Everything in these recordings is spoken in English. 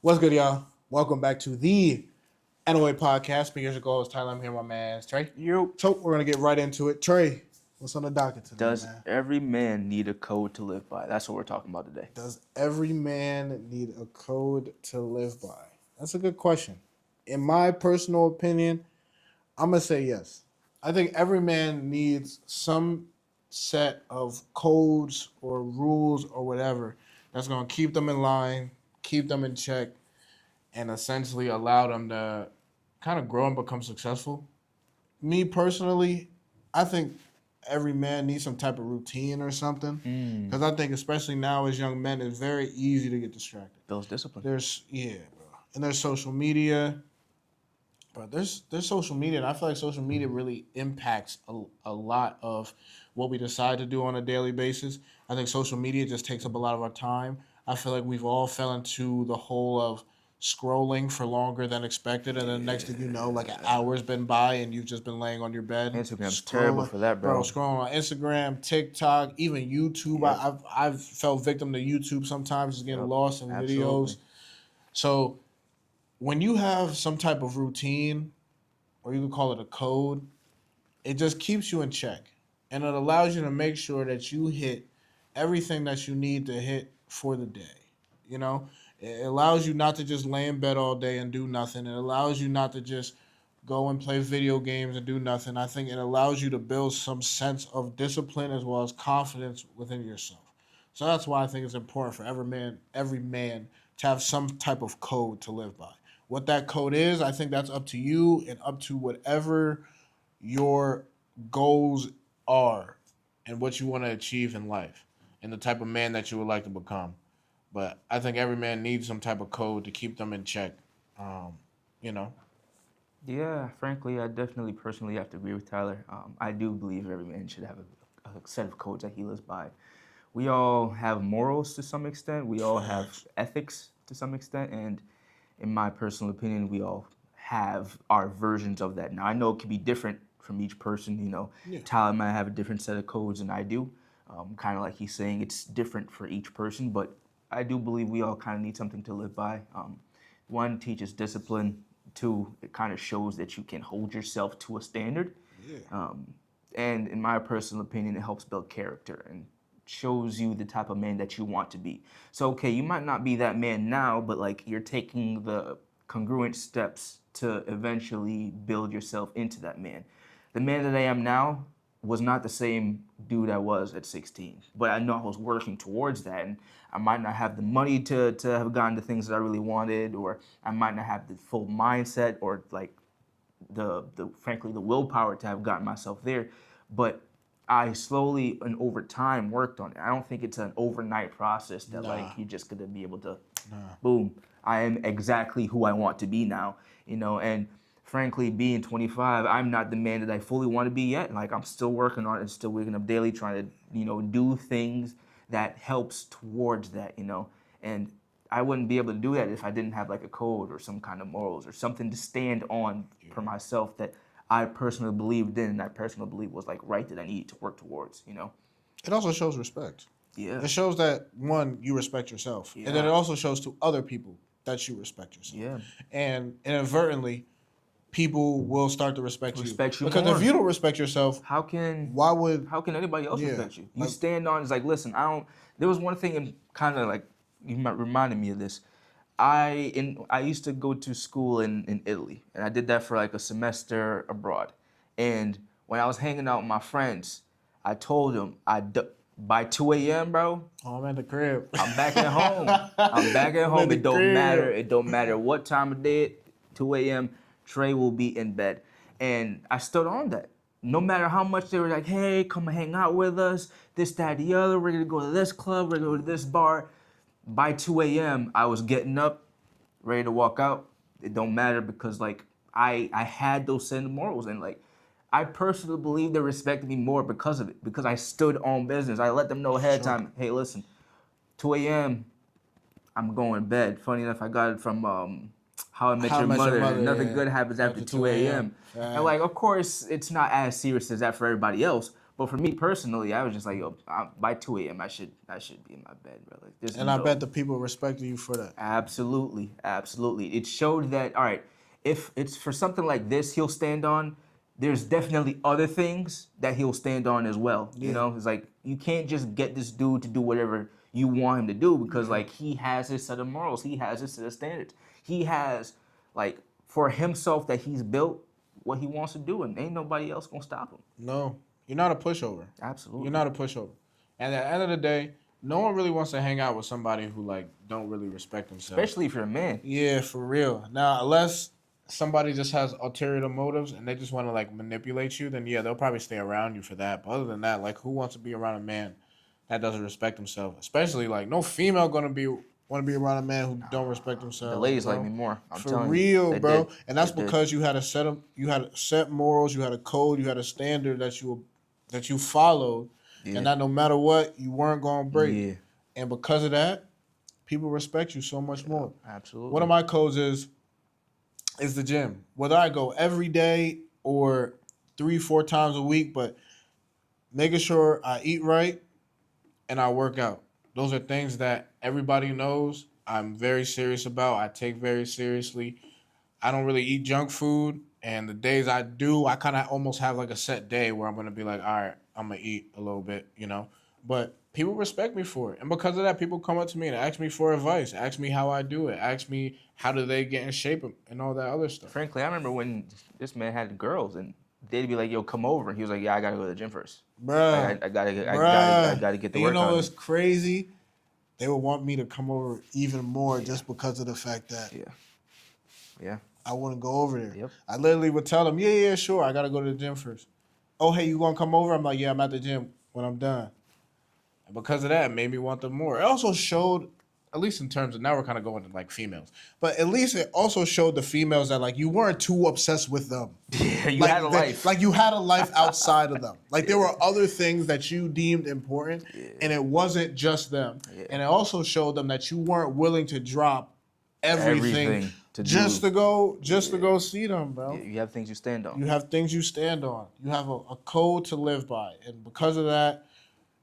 What's good, y'all? Welcome back to the NOA podcast. Me, your goal is Tyler. I'm here with my man Trey. You. So we're gonna get right into it. Trey, what's on the docket today, Does man? every man need a code to live by? That's what we're talking about today. Does every man need a code to live by? That's a good question. In my personal opinion, I'm gonna say yes. I think every man needs some set of codes or rules or whatever that's gonna keep them in line, keep them in check, and essentially allow them to kind of grow and become successful. Me personally, I think every man needs some type of routine or something. Because I think, especially now as young men, it's very easy to get distracted. Builds discipline. Bro. And there's social media. But there's social media, and I feel like social media really impacts a lot of what we decide to do on a daily basis. I think social media just takes up a lot of our time. I feel like we've all fell into the hole of scrolling for longer than expected, and then next thing you know, like an hour's been by, and you've just been laying on your bed Instagram's terrible scrolling, for that, bro. bro. Scrolling on Instagram, TikTok, even YouTube. Yep. I've fell victim to YouTube sometimes, just getting Yep. lost in Absolutely. videos. So when you have some type of routine, or you could call it a code, it just keeps you in check. And it allows you to make sure that you hit everything that you need to hit for the day. You know, it allows you not to just lay in bed all day and do nothing. It allows you not to just go and play video games and do nothing. I think it allows you to build some sense of discipline as well as confidence within yourself. So that's why I think it's important for every man to have some type of code to live by. What that code is, I think that's up to you and up to whatever your goals are and what you want to achieve in life and the type of man that you would like to become. But I think every man needs some type of code to keep them in check. Um, you know, Yeah, frankly, I definitely personally have to agree with Tyler. I do believe every man should have a set of codes that he lives by. We all have morals to some extent. We all have facts. ethics to some extent, and in my personal opinion, we all have our versions of that. Now, I know it can be different from each person. Yeah, Tyler might have a different set of codes than I do. Kind of like he's saying, it's different for each person, but I do believe we all kind of need something to live by. One teaches discipline. Two, it kind of shows that you can hold yourself to a standard. yeah, And in my personal opinion, it helps build character and shows you the type of man that you want to be. So, okay, you might not be that man now, but like you're taking the congruent steps to eventually build yourself into that man. The man that I am now was not the same dude I was at 16, but I know I was working towards that, and I might not have the money to have gotten the things that I really wanted, or I might not have the full mindset or like the frankly the willpower to have gotten myself there, but I slowly and over time worked on it. I don't think it's an overnight process that like nah, you're just gonna be able to, nah, boom, I am exactly who I want to be now, and frankly, being 25, I'm not the man that I fully want to be yet. Like I'm still working on it, still waking up daily, trying to, do things that helps towards that, and I wouldn't be able to do that if I didn't have like a code or some kind of morals or something to stand on for myself that I personally believed in and I personally believe was like right that I needed to work towards. it also shows respect. Yeah. It shows that one, you respect yourself, and then Yeah. it also shows to other people that you respect yourself, Yeah. and inadvertently, people will start to respect you Respect you because if more. you don't respect yourself, How can why would how can anybody else yeah respect you? You like stand on. It's like, listen, I don't. There was one thing, and kind of like you might reminded me of this. I used to go to school in Italy, and I did that for like a semester abroad. And when I was hanging out with my friends, I told them by 2 a.m., bro, oh, I'm at the crib. I'm back at home. I'm back at I'm at home. the It don't matter. crib. It don't matter what time of day. 2 a.m. Trey will be in bed, and I stood on that. No matter how much they were like, "Hey, come and hang out with us. This, that, the other. We're gonna go to this club. We're gonna go to this bar." By 2 a.m., I was getting up, ready to walk out. It don't matter because like I had those same morals and like I personally believe they respected me more because of it because I stood on business. I let them know For ahead of sure. time. Hey, listen, 2 a.m. I'm going to bed. Funny enough, I got it from How I Met How I Your Met Your Mother. Mother, Nothing yeah. good happens after After 2 2 a.m. a.m. And like, Facts. of course, it's not as serious as that for everybody else. But for me personally, I was just like, yo, by 2 a.m. I should be in my bed, bro. Like, there's And I bet the people respected you for that. absolutely, absolutely. It showed that, all right, if it's for something like this he'll stand on, there's definitely other things that he'll stand on as well. You Yeah. know, it's like you can't just get this dude to do whatever you want him to do because like he has his set of morals, he has his set of standards. He has like for himself that he's built what he wants to do and ain't nobody else gonna stop him. No, you're not a pushover. Absolutely. You're not a pushover. And at the end of the day, no one really wants to hang out with somebody who like don't really respect themselves. Especially if you're a man. Yeah, for real. Now, unless somebody just has ulterior motives and they just want to like manipulate you, then yeah, they'll probably stay around you for that. But other than that, like who wants to be around a man that doesn't respect himself? Especially like no female gonna be want to be around a man who don't respect himself. The ladies bro. like me more. I'm for telling you. real, They bro. did. And that's They did. because you had set morals, you had a code, you had a standard that you followed, Yeah. and that no matter what, you weren't gonna break. Yeah. And because of that, people respect you so much more. Absolutely. One of my codes is the gym. Whether I go every day or 3-4 times a week, but making sure I eat right and I work out. Those are things that everybody knows I'm very serious about. I take very seriously. I don't really eat junk food, and the days I do, I kind of almost have like a set day where I'm gonna be like, all right, I'm gonna eat a little bit, you know. But people respect me for it, and because of that, people come up to me and ask me for advice, ask me how I do it, ask me how do they get in shape and all that other stuff. Frankly, I remember when this man had girls and they'd be like, "Yo, come over," and he was like, "Yeah, I gotta go to the gym first. Bruh, Like, I gotta get the and work you know on." what's crazy? They would want me to come over even more just because of the fact that Yeah. I wouldn't go over there. Yep. I literally would tell them, yeah, sure, I gotta go to the gym first. Oh, hey, you gonna come over? I'm like, yeah, I'm at the gym when I'm done. And because of that, it made me want them more. It also showed, at least in terms of now we're kind of going to like females, but at least it also showed the females that like you weren't too obsessed with them. Yeah, you Like, had a life. Like you had a life outside of them. Like there were other things that you deemed important, and it wasn't just them. Yeah. And it also showed them that you weren't willing to drop everything to just do. to go see them, bro. You have things you stand on. You have things you stand on. You have a code to live by, and because of that,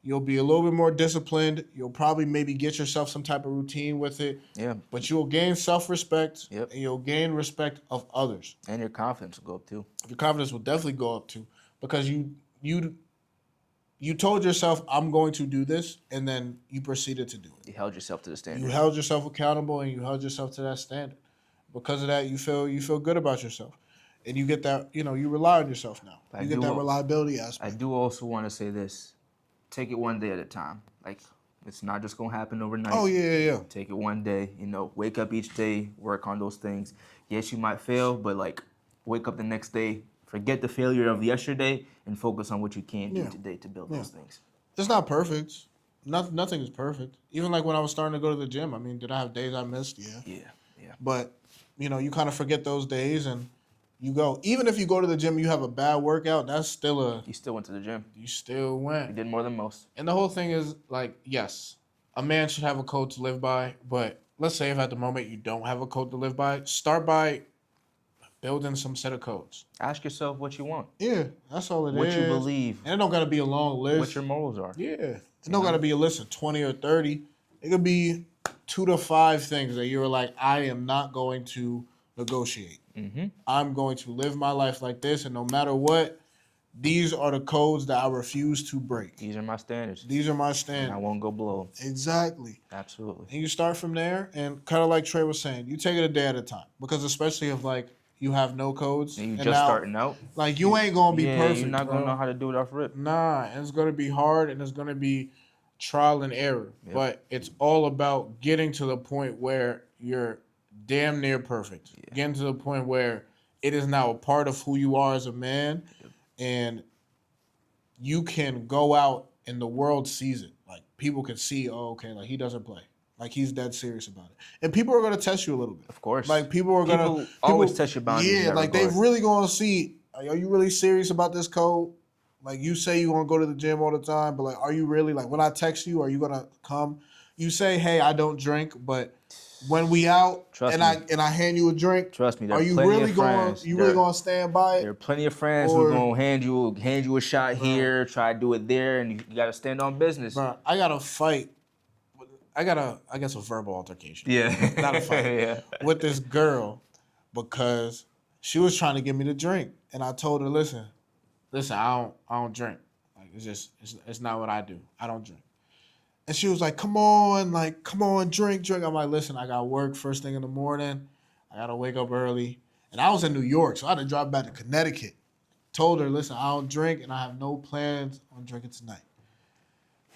you'll be a little bit more disciplined. You'll probably maybe get yourself some type of routine with it. Yeah. But you'll gain self-respect, Yep. and you'll gain respect of others. And your confidence will go up too. Your confidence will definitely go up too, because you told yourself, I'm going to do this, and then you proceeded to do it. You held yourself to the standard. You held yourself accountable, and you held yourself to that standard. Because of that, you feel good about yourself, and you get that, you rely on yourself now. You get that reliability aspect. I do also want to say this: take it one day at a time. Like it's not just gonna happen overnight. Oh yeah. Take it one day. Wake up each day, work on those things. Yes, you might fail, but like wake up the next day, forget the failure of yesterday, and focus on what you can do today to build those things. It's not perfect. Nothing is perfect. Even like when I was starting to go to the gym, I mean, did I have days I missed? Yeah. Yeah. But you kind of forget those days and you go. Even if you go to the gym, you have a bad workout. That's still You still went to the gym. You still went. You did more than most. And the whole thing is like, yes, a man should have a code to live by. But let's say if at the moment you don't have a code to live by, start by building some set of codes. Ask yourself what you want. Yeah, that's all it is. What you believe. And it don't got to be a long list. What your morals are. Yeah. It don't got to be a list of 20 or 30. It could be 2 to 5 things that you're like, I am not going to negotiate. Mm-hmm. I'm going to live my life like this, and no matter what, these are the codes that I refuse to break. These are my standards. These are my And standards. I won't go below them. Exactly. Absolutely. And you start from there, and kind of like Trey was saying, you take it a day at a time. Because especially if, like, you have no codes. And you and just now, starting out. Like, you ain't going to be perfect, you're not going to bro. know how to do it off rip. Nah, and it's going to be hard, and it's going to be trial and error. Yep. But it's all about getting to the point where you're damn near perfect. Yeah. Getting to the point where it is now a part of who you are as a man, and you can go out and the world sees it. Like, people can see, oh, okay, like, he doesn't play. Like, he's dead serious about it. And people are going to test you a little bit. Of course. Like, people are going to... always test your boundaries. Yeah, like, they really going to see, are you really serious about this code? Like, you say you want to go to the gym all the time, but, like, are you really? Like, when I text you, are you going to come? You say, hey, I don't drink, but when we out Trust and I hand you a drink, Trust me, there are are you plenty really of going friends. you really going to stand by There are it? plenty of friends who Or, gonna hand you a shot here, try to do it there, and you gotta stand on business. bro, I got to fight. I got I guess a verbal altercation. Yeah. Not a fight. Yeah. With this girl because she was trying to get me to drink and I told her, listen, I don't drink. Like it's not what I do. I don't drink. And she was like, come on, drink. I'm like, listen, I got work first thing in the morning. I gotta wake up early. And I was in New York, so I had to drive back to Connecticut. Told her, listen, I don't drink and I have no plans on drinking tonight.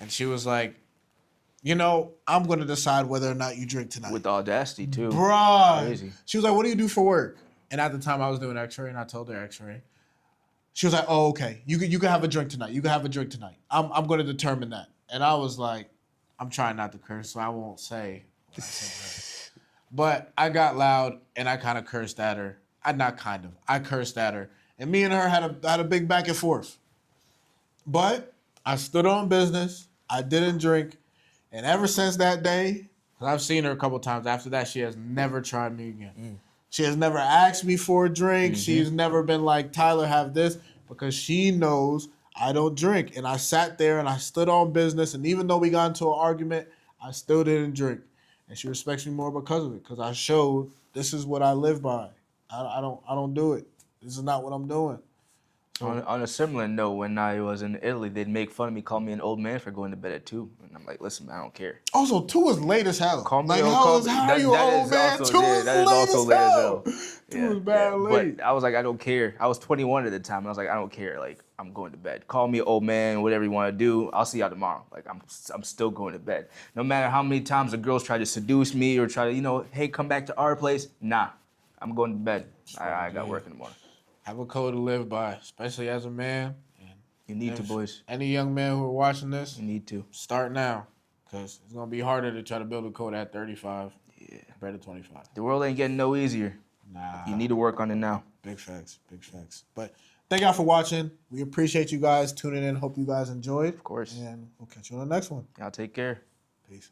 And she was like, I'm gonna decide whether or not you drink tonight. With audacity too. Bruh. Crazy. She was like, what do you do for work? And at the time I was doing x-ray and I told her x-ray. She was like, oh, okay. You can have a drink tonight. You can have a drink tonight. I'm gonna determine that. And I was like, I'm trying not to curse, so I won't say what I said. But I got loud and I kind of cursed at her. I cursed at her. And me and her had a big back and forth. But I stood on business. I didn't drink. And ever since that day, because I've seen her a couple times after that, she has never tried me again. She has never asked me for a drink. She's never been like, Tyler, have this, because she knows I don't drink. And I sat there and I stood on business. And even though we got into an argument, I still didn't drink. And she respects me more because of it, because I showed this is what I live by. I don't do it. This is not what I'm doing. So, On a similar note, when I was in Italy, they'd make fun of me, call me an old man for going to bed at 2. And I'm like, listen, man, I don't care. also, 2 is late as hell. Call me like, old, how call is me. how are you That old is man? also, 2 yeah, is that is late also as late as hell. hell. 2 is bad late. But I was like, I don't care. I was 21 at the time, and I was like, I don't care. Like, I'm going to bed. Call me old man, whatever you want to do. I'll see y'all tomorrow. Like, I'm still going to bed. No matter how many times the girls try to seduce me or try to, hey, come back to our place. Nah, I'm going to bed. I got work in the morning. Have a code to live by, especially as a man. You need to, boys. Any young men who are watching this, You need to. start now, because it's going to be harder to try to build a code at 35 compared to 25. The world ain't getting no easier. Nah. You need to work on it now. Big facts. But thank y'all for watching. We appreciate you guys tuning in. Hope you guys enjoyed. Of course. And we'll catch you on the next one. Y'all take care. Peace.